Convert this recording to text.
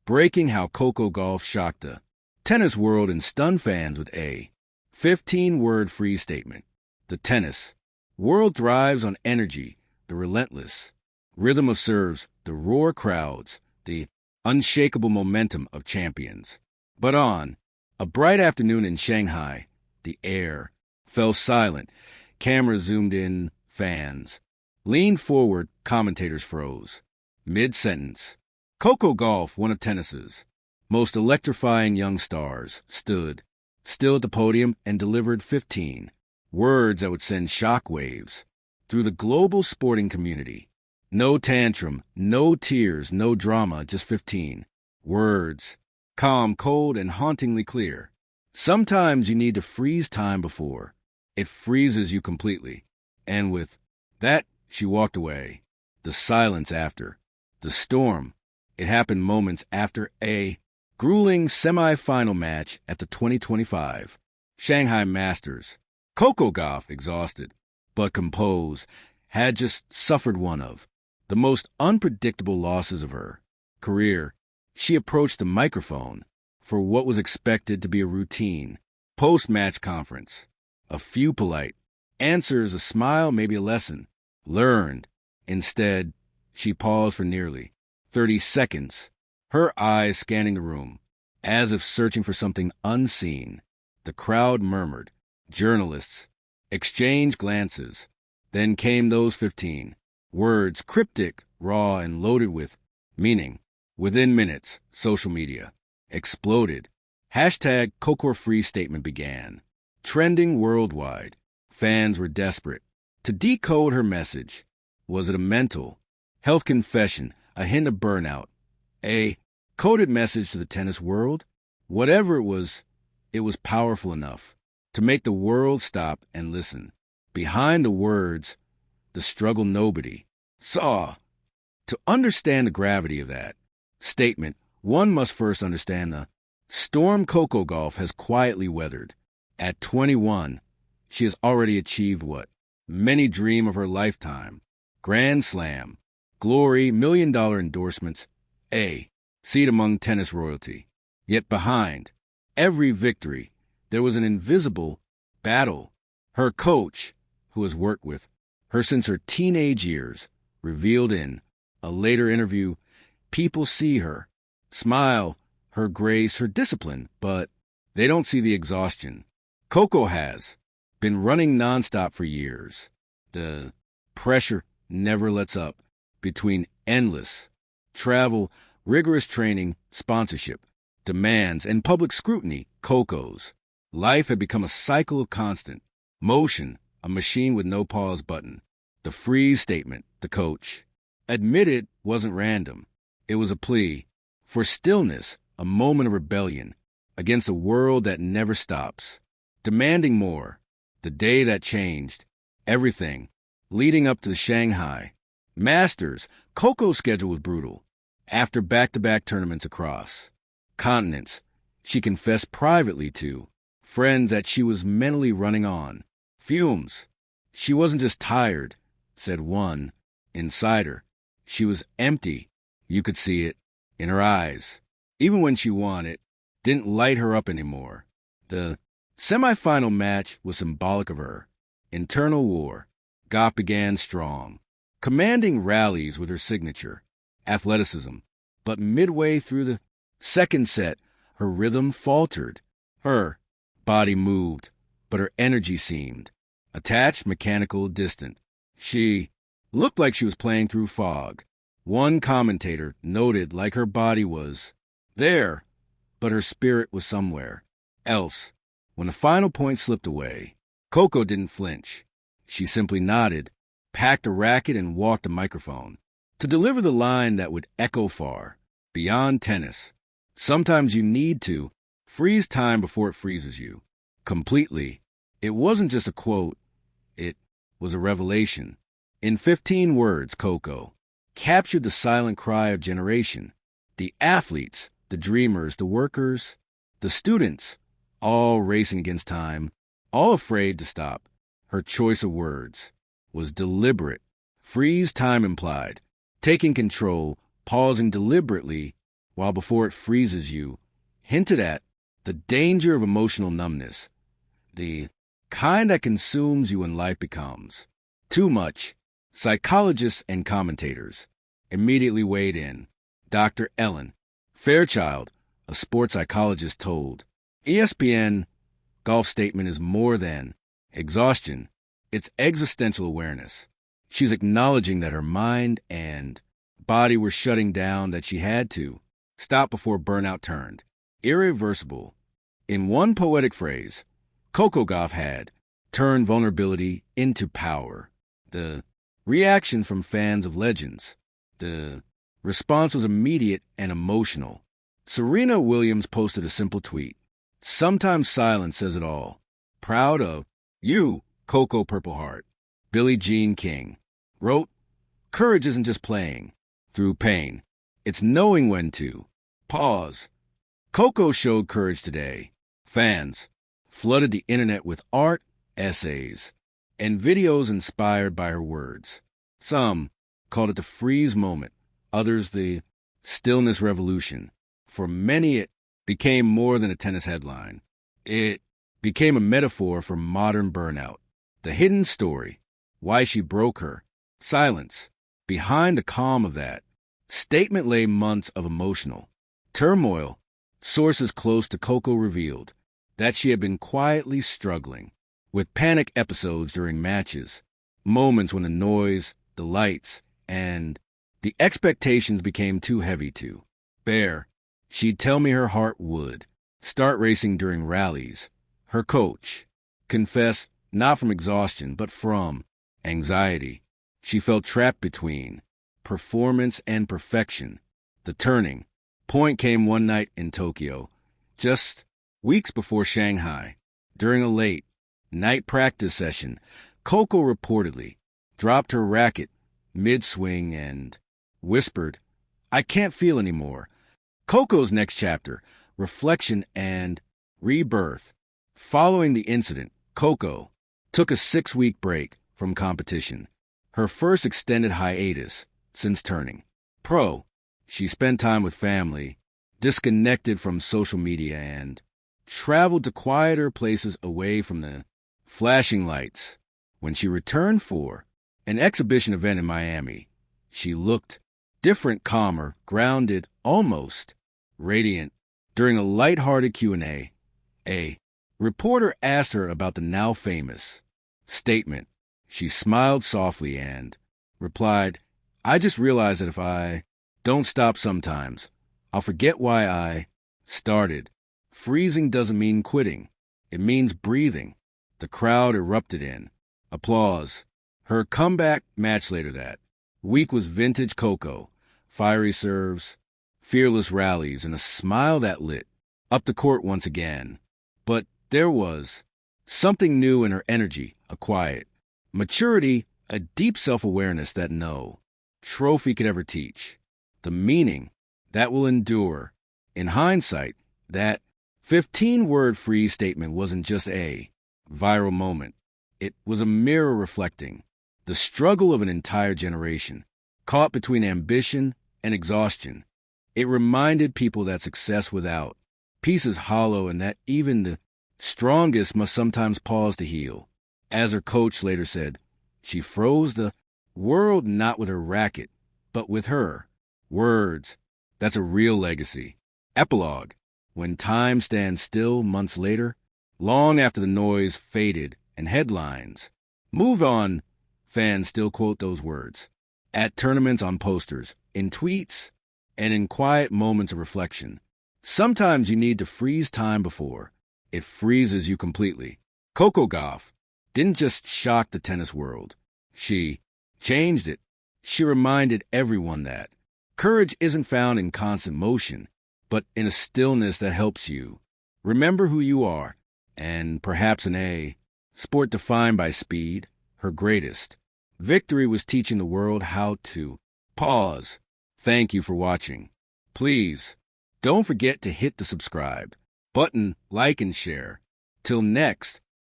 breaking how Coco Gauff shocked the tennis world and stunned fans with a 15-word freeze statement. The tennis world thrives on energy, the relentless rhythm of serves, the roar crowds, the unshakable momentum of champions. But on a bright afternoon in Shanghai, the air fell silent. Cameras zoomed in, fans leaned forward, commentators froze. Mid-sentence, Coco Gauff, one of tennis's most electrifying young stars, stood still at the podium and delivered 15 words that would send shockwaves through the global sporting community. No tantrum, no tears, no drama, just 15 words. Calm, cold, and hauntingly clear. Sometimes you need to freeze time before it freezes you completely. And with that, she walked away. The silence after. The storm. It happened moments after a grueling semi-final match at the 2025 Shanghai Masters. Coco Gauff, exhausted but composed, had just suffered one of the most unpredictable losses of her career. She approached the microphone for what was expected to be a routine post-match conference. A few polite answers, a smile, maybe a lesson learned. Instead, she paused for nearly 30 seconds, her eyes scanning the room, as if searching for something unseen. The crowd murmured. Journalists exchanged glances. Then came those 15 words, cryptic, raw, and loaded with meaning. Within minutes, social media exploded. Hashtag Coco Free statement began, trending worldwide. Fans were desperate to decode her message. Was it a mental health confession, a hint of burnout, a coded message to the tennis world? Whatever it was powerful enough to make the world stop and listen. Behind the words, the struggle nobody saw. To understand the gravity of that statement, one must first understand the storm Coco Gauff has quietly weathered. At 21, she has already achieved what many dream of her lifetime. Grand Slam, glory, million-dollar endorsements, a seat among tennis royalty. Yet behind every victory, there was an invisible battle. Her coach, who has worked with her since her teenage years, revealed in a later interview, people see her smile, her grace, her discipline, but they don't see the exhaustion. Coco has been running nonstop for years. The pressure never lets up between endless travel, rigorous training, sponsorship, demands, and public scrutiny. Coco's life had become a cycle of constant motion, a machine with no pause button. The freeze statement, the coach admitted, wasn't random. It was a plea for stillness, a moment of rebellion against a world that never stops, demanding more. The day that changed everything, leading up to the Shanghai Masters, Coco's schedule was brutal. After back-to-back tournaments across continents, she confessed privately to friends that she was mentally running on fumes. She wasn't just tired, said one insider. She was empty. You could see it in her eyes. Even when she won, it didn't light her up anymore. The semifinal match was symbolic of her internal war. Gauff began strong, commanding rallies with her signature athleticism. But midway through the second set, her rhythm faltered. Her body moved, but her energy seemed attached, mechanical, distant. She looked like she was playing through fog. One commentator noted like her body was there, but her spirit was somewhere else. When the final point slipped away, Coco didn't flinch. She simply nodded, packed a racket, and walked a microphone to deliver the line that would echo far beyond tennis. Sometimes you need to freeze time before it freezes you completely. It wasn't just a quote, it was a revelation. In 15 words, Coco captured the silent cry of generation. The athletes, the dreamers, the workers, the students, all racing against time, all afraid to stop. Her choice of words was deliberate. Freeze time implied taking control, pausing deliberately while before it freezes you, hinted at the danger of emotional numbness, the kind that consumes you when life becomes too much. Psychologists and commentators immediately weighed in. Dr. Ellen Fairchild, a sports psychologist, told ESPN Gauff's statement is more than exhaustion, it's existential awareness. She's acknowledging that her mind and body were shutting down, that she had to stop before burnout turned irreversible. In one poetic phrase, Coco Gauff had turned vulnerability into power. The reaction from fans of legends, the response was immediate and emotional. Serena Williams posted a simple tweet. Sometimes silence says it all. Proud of you, Coco Purple Heart. Billie Jean King wrote, courage isn't just playing through pain. It's knowing when to pause. Coco showed courage today. Fans flooded the internet with art, essays, and videos inspired by her words. Some called it the freeze moment, others the stillness revolution. For many, it became more than a tennis headline. It became a metaphor for modern burnout. The hidden story, why she broke her silence. Behind the calm of that statement lay months of emotional turmoil. Sources close to Coco revealed that she had been quietly struggling with panic episodes during matches, moments when the noise, the lights, and the expectations became too heavy to bear. She'd tell me her heart would start racing during rallies. Her coach confessed not from exhaustion, but from anxiety. She felt trapped between performance and perfection. The turning point came one night in Tokyo, just weeks before Shanghai. During a late night practice session, Coco reportedly dropped her racket mid-swing and whispered, I can't feel anymore. Coco's next chapter, reflection and rebirth. Following the incident, Coco took a 6-week break from competition, her first extended hiatus since turning pro. She spent time with family, disconnected from social media, and traveled to quieter places away from the flashing lights. When she returned for an exhibition event in Miami, she looked different, calmer, grounded, almost radiant. During a lighthearted Q&A, a reporter asked her about the now famous statement. She smiled softly and replied, I just realized that if I don't stop sometimes, I'll forget why I started. Freezing doesn't mean quitting. It means breathing. The crowd erupted in applause. Her comeback match later that week was vintage Coco, fiery serves, fearless rallies, and a smile that lit up the court once again. But there was something new in her energy, a quiet maturity, a deep self-awareness that no trophy could ever teach. The meaning that will endure. In hindsight, that 15-word freeze statement wasn't just a viral moment. It was a mirror reflecting the struggle of an entire generation, caught between ambition and exhaustion. It reminded people that success without peace is hollow, and that even the strongest must sometimes pause to heal. As her coach later said, she froze the world not with her racket, but with her words. That's a real legacy. Epilogue. When time stands still months later, long after the noise faded and headlines moved on, fans still quote those words. At tournaments, on posters, in tweets, and in quiet moments of reflection. Sometimes you need to freeze time before it freezes you completely. Coco Gauff didn't just shock the tennis world. She changed it. She reminded everyone that courage isn't found in constant motion, but in a stillness that helps you remember who you are. And perhaps in a sport defined by speed, her greatest victory was teaching the world how to pause. Thank you for watching. Please don't forget to hit the subscribe button, like, and share. Till next